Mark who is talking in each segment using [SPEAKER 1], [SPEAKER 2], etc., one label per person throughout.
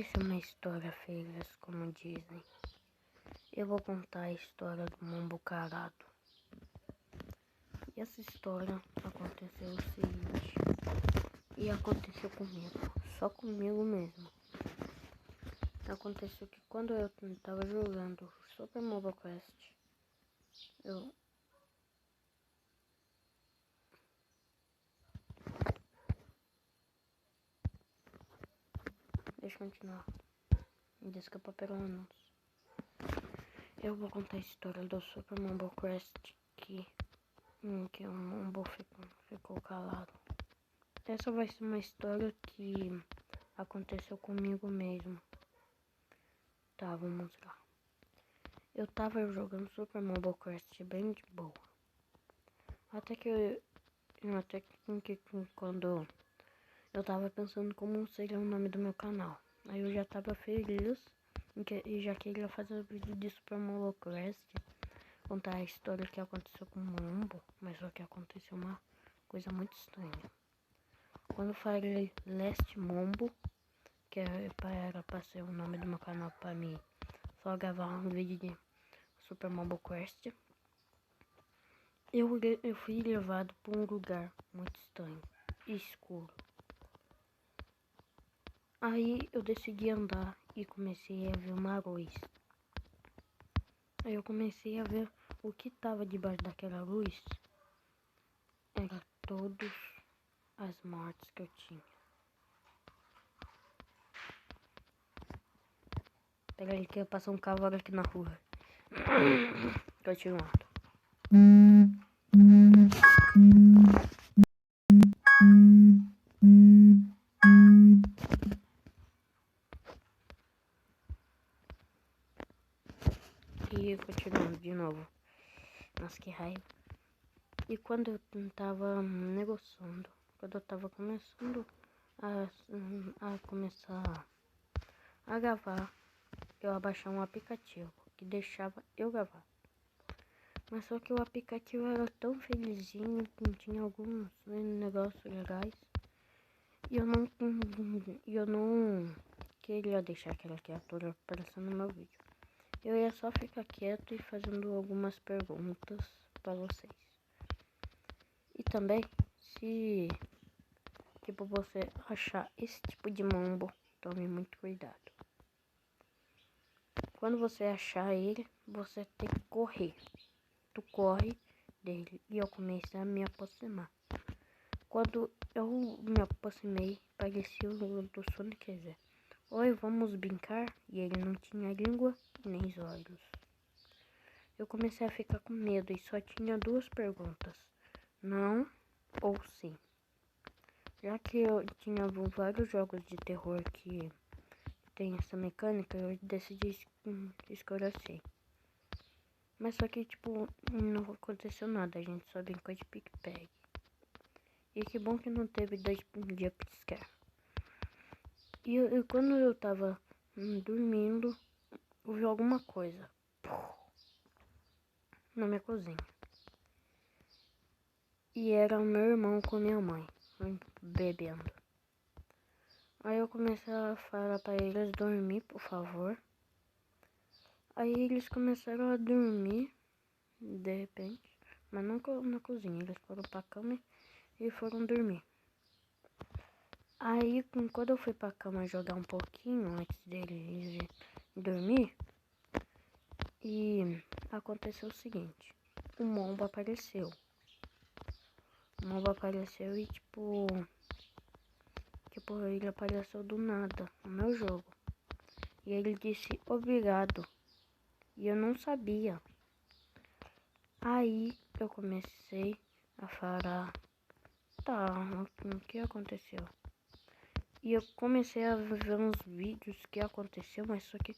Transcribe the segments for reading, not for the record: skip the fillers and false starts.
[SPEAKER 1] Essa é uma história, filhas, como dizem. Eu vou contar a história do Mombo Carado. E essa história aconteceu o seguinte. E aconteceu comigo. Só comigo mesmo. Aconteceu que quando eu tava jogando Super Mobile Quest, Deixa eu continuar. Desculpa pelo anúncio. Eu vou contar a história do Super Mobile Quest que o Mombo ficou calado. Essa vai ser uma história que aconteceu comigo mesmo. Tá, vamos lá. Eu tava jogando Super Mobile Quest bem de boa. Até que quando eu tava pensando como seria o nome do meu canal. Aí eu já tava feliz e já queria fazer um vídeo de Super Mobile Quest, contar a história que aconteceu com o Mombo, mas só que aconteceu uma coisa muito estranha. Quando eu falei Last Mombo, que era pra ser o nome do meu canal pra mim, só gravar um vídeo de Super Mobile Quest, eu fui levado pra um lugar muito estranho e escuro. Aí eu decidi andar e comecei a ver uma luz. Aí eu comecei a ver o que tava debaixo daquela luz. Era todas as mortes que eu tinha. Peraí que eu passar um cavalo aqui na rua. Continuando. E continuando de novo. Nossa, que raiva. E quando eu tava negociando, quando eu tava começando a começar a gravar, eu abaixei um aplicativo que deixava eu gravar. Mas só que o aplicativo era tão felizinho, que tinha alguns negócios legais. E eu não queria deixar aquela criatura aparecendo no meu vídeo. Eu ia só ficar quieto e fazendo algumas perguntas para vocês. E também, se tipo você achar esse tipo de Mombo, tome muito cuidado. Quando você achar ele, você tem que correr. Tu corre dele e eu comecei a me aproximar. Quando eu me aproximei, parecia o do Sonic Z. Oi, vamos brincar? E ele não tinha língua nem olhos. Eu comecei a ficar com medo e só tinha duas perguntas. Não ou sim. Já que eu tinha vários jogos de terror que tem essa mecânica, eu decidi escolher sim. Mas só que, tipo, não aconteceu nada, a gente só brincou de pique-pegue. E que bom que não teve dois jumpscare. E quando eu tava dormindo, ouvi alguma coisa na minha cozinha. E era o meu irmão com minha mãe, bebendo. Aí eu comecei a falar pra eles dormir, por favor. Aí eles começaram a dormir, de repente, mas não na cozinha. Eles foram pra cama e foram dormir. Aí, quando eu fui pra cama jogar um pouquinho antes deles dormir, e aconteceu o seguinte: o Mombo apareceu. O Mombo apareceu e tipo, ele apareceu do nada no meu jogo. E ele disse obrigado. E eu não sabia. Aí eu comecei a falar, tá, o que aconteceu? E eu comecei a ver uns vídeos que aconteceu, mas só que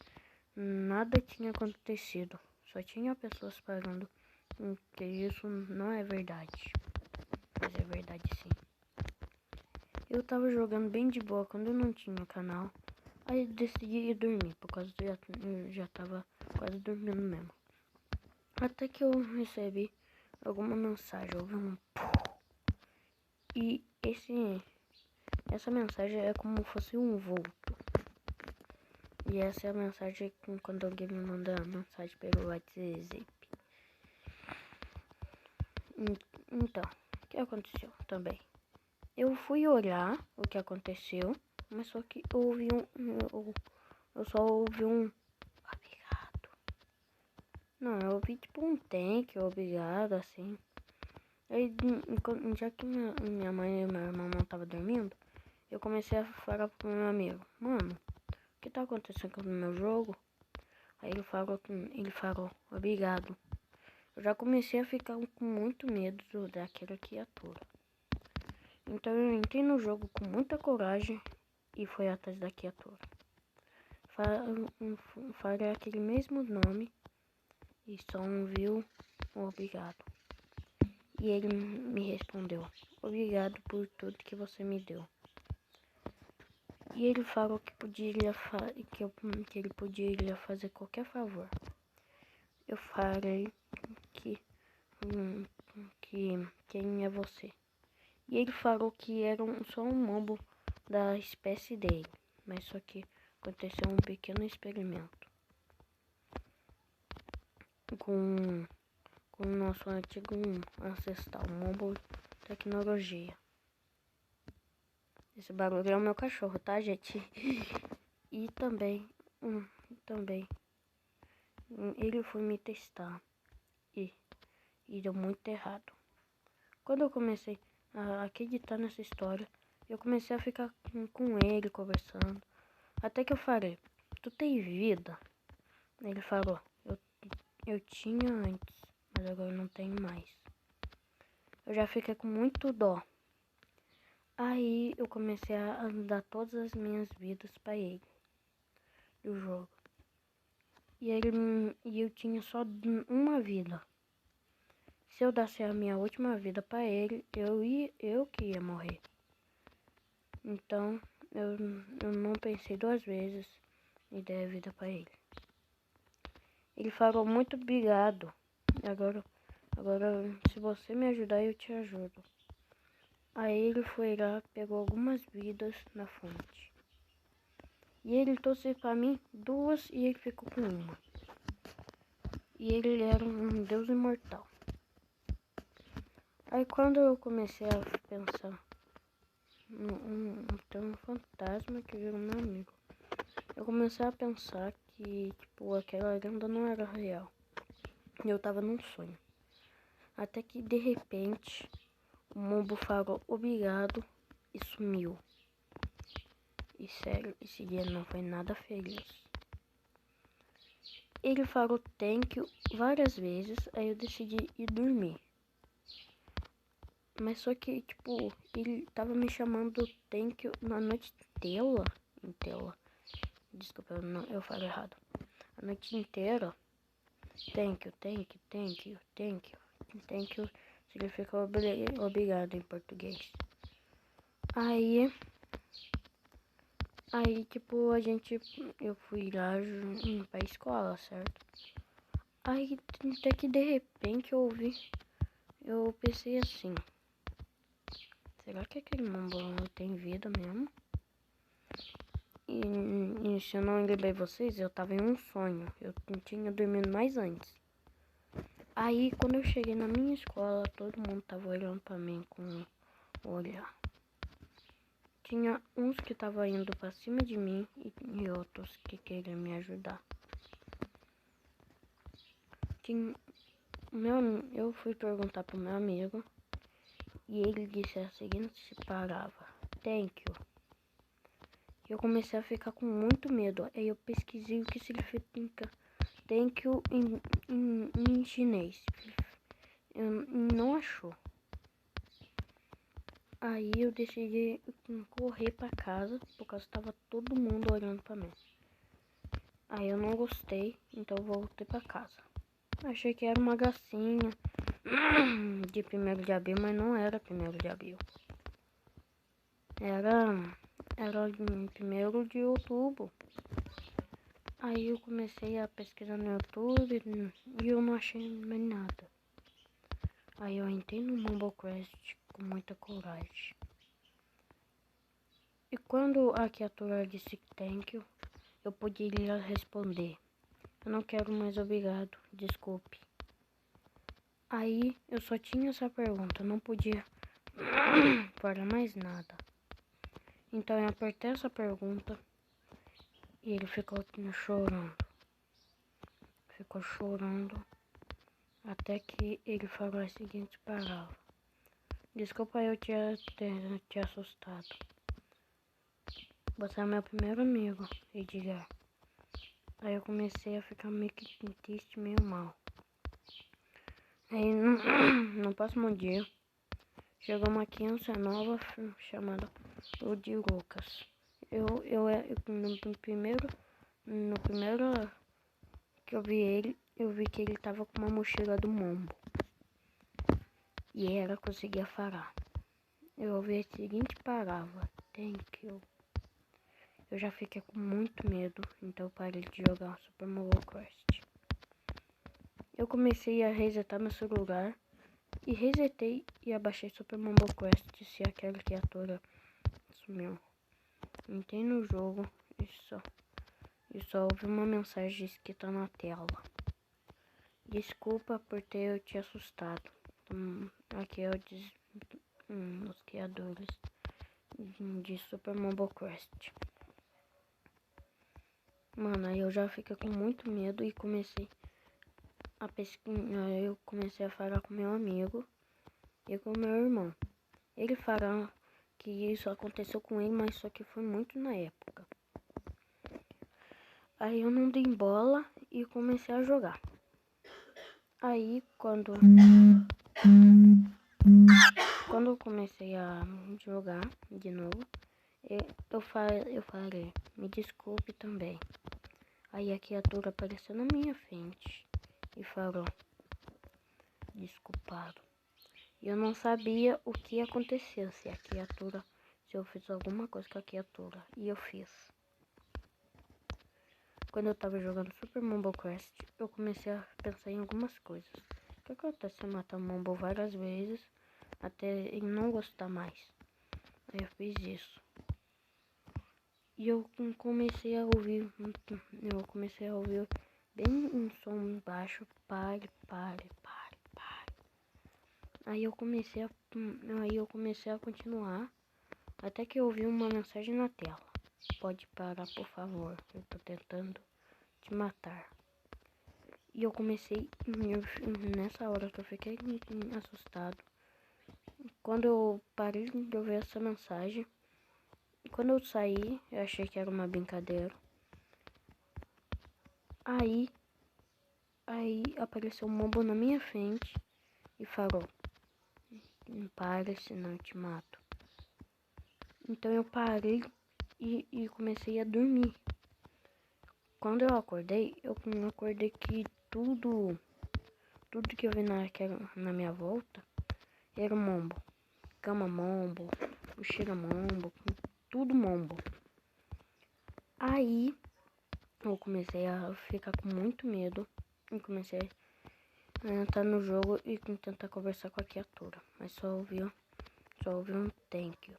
[SPEAKER 1] nada tinha acontecido. Só tinha pessoas falando que isso não é verdade. Mas é verdade sim. Eu tava jogando bem de boa quando eu não tinha canal. Aí decidi ir dormir, por causa que eu já tava quase dormindo mesmo. Até que eu recebi alguma mensagem, ouvi um pum. E essa mensagem é como se fosse um vulto. E essa é a mensagem quando alguém me manda mensagem pelo WhatsApp. Então, o que aconteceu também? Eu fui olhar o que aconteceu, mas só que eu ouvi eu só ouvi um obrigado. Não, eu ouvi tipo um thank you, obrigado, assim. Aí, já que minha mãe e meu irmão não estavam dormindo, eu comecei a falar pro meu amigo, mano, o que tá acontecendo com o meu jogo? Aí ele falou, obrigado. Eu já comecei a ficar com muito medo daquela criatura. Então eu entrei no jogo com muita coragem e fui atrás da criatura. Falei aquele mesmo nome e só ouviu um obrigado. E ele me respondeu, obrigado por tudo que você me deu. E ele falou que ele poderia fazer qualquer favor. Eu falei que quem é você? E ele falou que era só um mobo da espécie dele, mas só que aconteceu um pequeno experimento com o nosso antigo ancestral, mobo tecnologia. Esse barulho é o meu cachorro, tá, gente? E também ele foi me testar e deu muito errado. Quando eu comecei a acreditar nessa história, eu comecei a ficar com ele, conversando. Até que eu falei, tu tem vida? Ele falou, eu tinha antes, mas agora não tenho mais. Eu já fiquei com muito dó. Aí eu comecei a dar todas as minhas vidas pra ele, do jogo. E eu tinha só uma vida. Se eu desse a minha última vida pra ele, eu que ia morrer. Então, eu não pensei duas vezes e dei a vida pra ele. Ele falou muito obrigado. Agora, se você me ajudar, eu te ajudo. Aí ele foi lá, pegou algumas vidas na fonte. E ele trouxe pra mim duas e ele ficou com uma. E ele era um deus imortal. Aí quando eu comecei a pensar tem um fantasma que virou meu amigo. Eu comecei a pensar que tipo aquela lenda não era real. E eu tava num sonho. Até que de repente o Mobo falou obrigado e sumiu. E sério, esse dia não foi nada feliz. Ele falou thank you várias vezes, aí eu decidi ir dormir. Mas só que, tipo, ele tava me chamando thank you na noite inteira. Desculpa, eu falei errado. A noite inteira. Thank you, thank you, thank you, thank you. Thank you significa obrigado em português. Aí, tipo, eu fui lá pra escola, certo? Aí, até que de repente eu pensei assim, será que aquele mambolão tem vida mesmo? E se eu não enganei vocês, eu tava em um sonho, eu tinha dormido mais antes. Aí, quando eu cheguei na minha escola, todo mundo tava olhando pra mim com o olhar. Tinha uns que estavam indo pra cima de mim e outros que queriam me ajudar. Eu fui perguntar pro meu amigo e ele disse a seguinte palavra, thank you. Eu comecei a ficar com muito medo. Aí eu pesquisei o que significa thank you em chinês. Eu não achou. Aí eu decidi correr pra casa, por causa tava todo mundo olhando pra mim. Aí eu não gostei, então voltei pra casa. Achei que era uma gracinha de 1º de abril, mas não era 1º de abril. Era em 1º de outubro. Aí eu comecei a pesquisar no YouTube e eu não achei mais nada. Aí eu entrei no Mumblecast com muita coragem. E quando a criatura disse thank you, eu poderia responder: eu não quero mais, obrigado, desculpe. Aí eu só tinha essa pergunta, não podia para mais nada. Então eu apertei essa pergunta e ele ficou chorando. Ficou chorando até que ele falou a seguinte palavra: desculpa eu te assustado. Você é meu primeiro amigo, Edgar. Aí eu comecei a ficar meio que triste, meio mal. Aí no próximo dia, chegou uma criança nova chamada Rudy Lucas. No primeiro que eu vi ele, eu vi que ele tava com uma mochila do Mombo. E ela conseguia falar. Eu ouvi a seguinte palavra: thank you. Eu já fiquei com muito medo, então eu parei de jogar Super Mario Quest. Eu comecei a resetar meu celular e resetei e abaixei Super Mario Quest se aquela criatura sumiu. Entrei no jogo e só ouvi uma mensagem escrita na tela: desculpa por ter te assustado. Aqui é os criadores de Super Mario Quest. Mano, aí eu já fiquei com muito medo e comecei a pesquisar. Eu comecei a falar com meu amigo e com meu irmão. Ele falou que isso aconteceu com ele, mas só que foi muito na época. Aí eu não dei bola e comecei a jogar. Aí quando eu comecei a jogar de novo, eu falei, me desculpe também. Aí a criatura apareceu na minha frente e falou, desculpado. E eu não sabia o que aconteceu, se eu fiz alguma coisa com a criatura. E eu fiz. Quando eu tava jogando Super Mario Quest, eu comecei a pensar em algumas coisas. O que acontece se eu matar o Mombo várias vezes, até ele não gostar mais? Aí eu fiz isso. E eu comecei a ouvir bem um som baixo, pare. Aí eu comecei a continuar, até que eu ouvi uma mensagem na tela: pode parar, por favor, eu tô tentando te matar. E eu comecei, nessa hora que eu fiquei assustado, quando eu parei de ouvir essa mensagem, quando eu saí, eu achei que era uma brincadeira. Aí apareceu um Mombo na minha frente e falou: pare, senão eu te mato. Então eu parei e comecei a dormir. Quando eu acordei que tudo que eu vi na minha volta era Mombo. Cama Mombo, mochila Mombo, tudo Mombo. Aí eu comecei a ficar com muito medo e comecei a entrar no jogo e tentar conversar com a criatura. Mas só ouvi um thank you.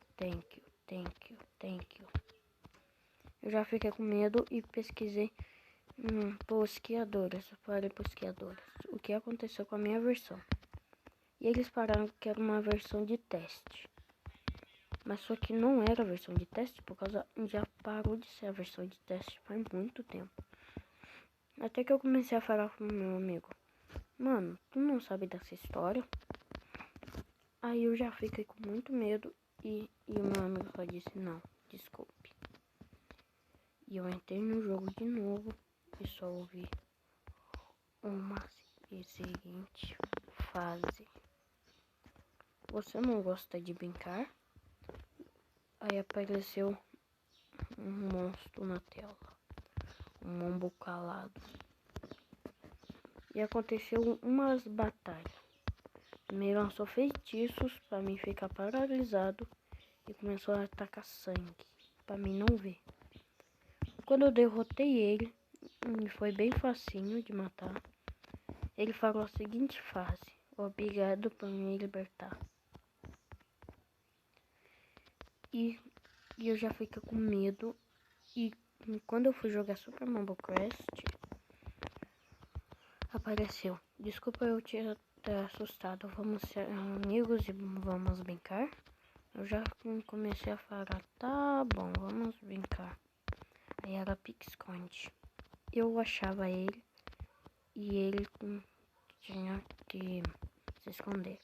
[SPEAKER 1] Eu já fiquei com medo e pesquisei pros criadores o que aconteceu com a minha versão. E eles falaram que era uma versão de teste. Mas só que não era a versão de teste, por causa já parou de ser a versão de teste faz muito tempo. Até que eu comecei a falar com o meu amigo: mano, tu não sabe dessa história? Aí eu já fiquei com muito medo e o meu amigo só disse: não, desculpe. E eu entrei no jogo de novo e só ouvi uma seguinte fase: você não gosta de brincar? Aí apareceu um monstro na tela, um Mombo calado. E aconteceu umas batalhas. Me lançou feitiços pra mim ficar paralisado e começou a atacar sangue pra mim não ver. Quando eu derrotei ele, foi bem facinho de matar. Ele falou a seguinte frase: obrigado por me libertar. E eu já fiquei com medo e quando eu fui jogar Super Mario Quest, apareceu. Desculpa eu ter assustado. Vamos ser amigos e vamos brincar? Eu já comecei a falar, tá bom, vamos brincar. Aí era pique-esconde. Eu achava ele e ele tinha que se esconder.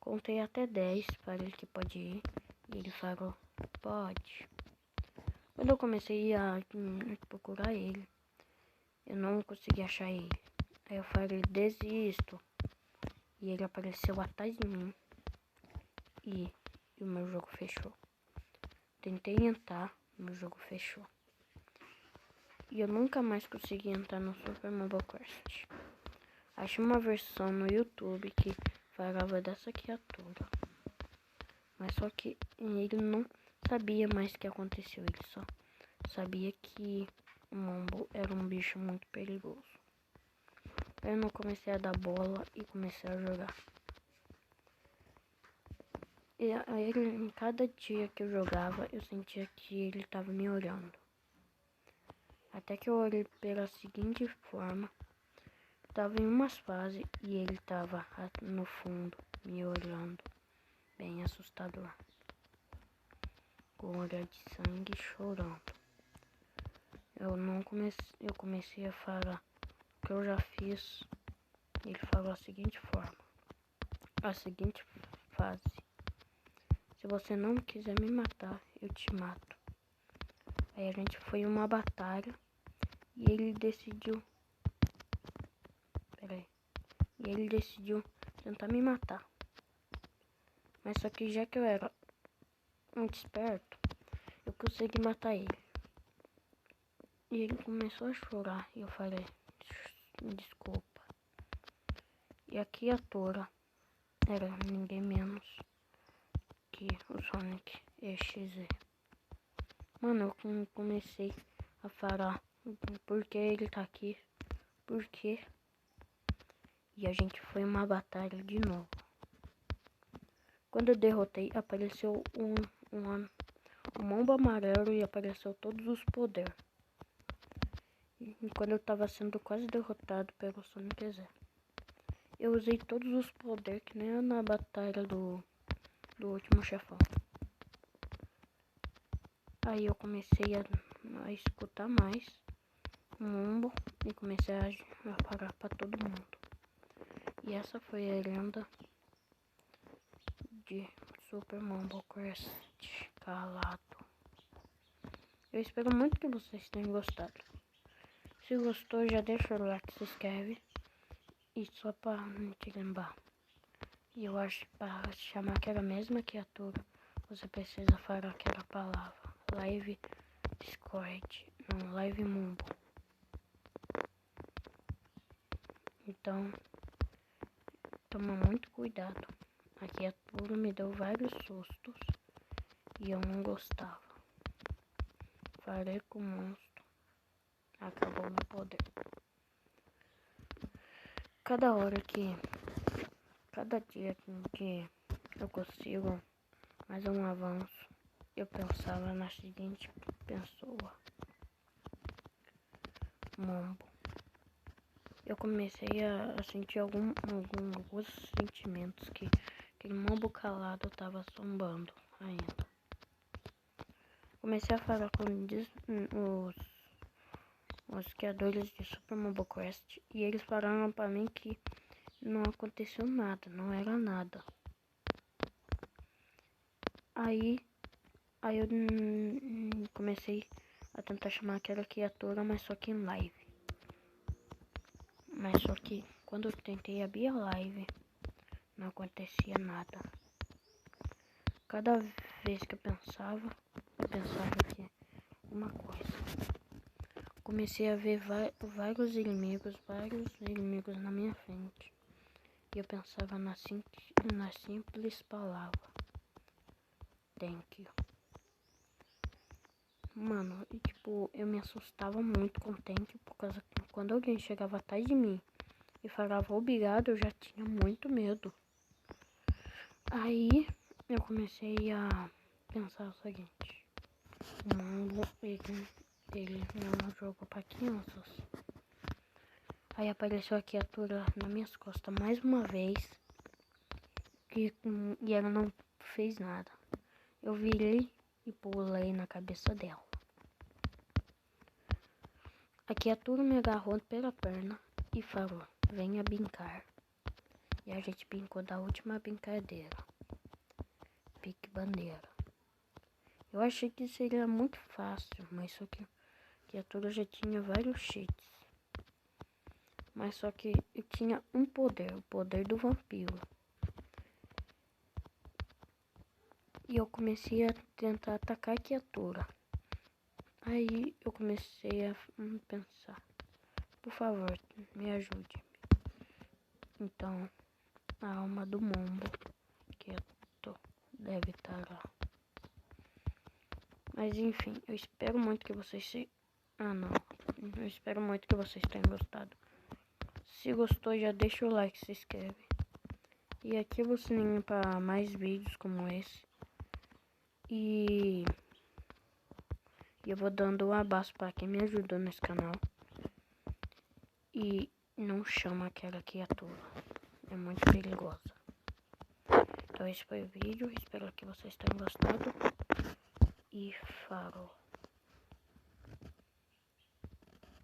[SPEAKER 1] Contei até 10 para ele que pode ir e ele falou, pode. Quando eu comecei a procurar ele, eu não consegui achar ele. Aí eu falei, desisto. E ele apareceu atrás de mim e o meu jogo fechou. Tentei entrar, meu jogo fechou. E eu nunca mais consegui entrar no Super Mario Quest. Achei uma versão no YouTube que falava dessa criatura. Mas só que ele não sabia mais o que aconteceu. Ele só sabia que o Mombo era um bicho muito perigoso. Eu não comecei a dar bola e comecei a jogar. E em cada dia que eu jogava, eu sentia que ele estava me olhando. Até que eu olhei pela seguinte forma. Tava em umas fases e ele tava no fundo, me olhando, bem assustador. Com olhar de sangue, chorando. Eu comecei a falar o que eu já fiz. Ele falou a seguinte forma, a seguinte frase: se você não quiser me matar, eu te mato. Aí a gente foi em uma batalha e ele decidiu. E ele decidiu tentar me matar. Mas só que já que eu era muito esperto, eu consegui matar ele. E ele começou a chorar e eu falei, desculpa. E a criatura era ninguém menos que o Sonic EXE. Mano, eu comecei a falar por que ele tá aqui, por quê? E a gente foi em uma batalha de novo. Quando eu derrotei, apareceu um Mombo amarelo e apareceu todos os poderes. E quando eu tava sendo quase derrotado pelo Sonic EXE, eu usei todos os poderes que nem na batalha do último chefão. Aí eu comecei a escutar mais o Mombo e comecei a parar pra todo mundo. E essa foi a lenda de Super Mario Quest Calado. Eu espero muito que vocês tenham gostado. Se gostou, já deixa o like, se inscreve. E só pra te lembrar, e eu acho que para chamar aquela mesma criatura, você precisa falar aquela palavra. Live Discord, não, Live Mumbo. Então, toma muito cuidado. A criatura me deu vários sustos e eu não gostava. Falei com o monstro, acabou meu poder. Cada dia que eu consigo mais um avanço, eu pensava na seguinte pessoa, Mombo. Eu comecei a sentir alguns sentimentos que aquele Mombo calado tava assombrando ainda. Comecei a falar com os criadores de Super Mario Quest e eles falaram pra mim que não aconteceu nada, não era nada. Aí eu comecei a tentar chamar aquela criatura, mas só que em live. Mas só que quando eu tentei abrir a live, não acontecia nada. Cada vez que eu pensava que uma coisa. Comecei a ver vários inimigos na minha frente. E eu pensava na simples palavra, thank you. Mano, e tipo, eu me assustava muito com thank you, por causa que quando alguém chegava atrás de mim e falava obrigado, eu já tinha muito medo. Aí eu comecei a pensar o seguinte, o mundo Ele é um jogo para crianças. Aí apareceu a criatura nas minhas costas mais uma vez. E ela não fez nada. Eu virei e pulei na cabeça dela. A criatura me agarrou pela perna e falou: venha brincar. E a gente brincou da última brincadeira. Pique bandeira. Eu achei que seria muito fácil, mas só que a criatura já tinha vários cheats. Mas só que eu tinha um poder, o poder do vampiro. E eu comecei a tentar atacar a criatura. Aí eu comecei a pensar, por favor, me ajude. Então, a alma do Mombo, que deve estar lá. Mas enfim, eu espero muito que vocês se... Eu espero muito que vocês tenham gostado. Se gostou, já deixa o like, se inscreve. E ativa o sininho para mais vídeos como esse. E eu vou dando um abraço para quem me ajudou nesse canal. E não chama aquela criatura. É muito perigosa. Então esse foi o vídeo. Espero que vocês tenham gostado. E falou.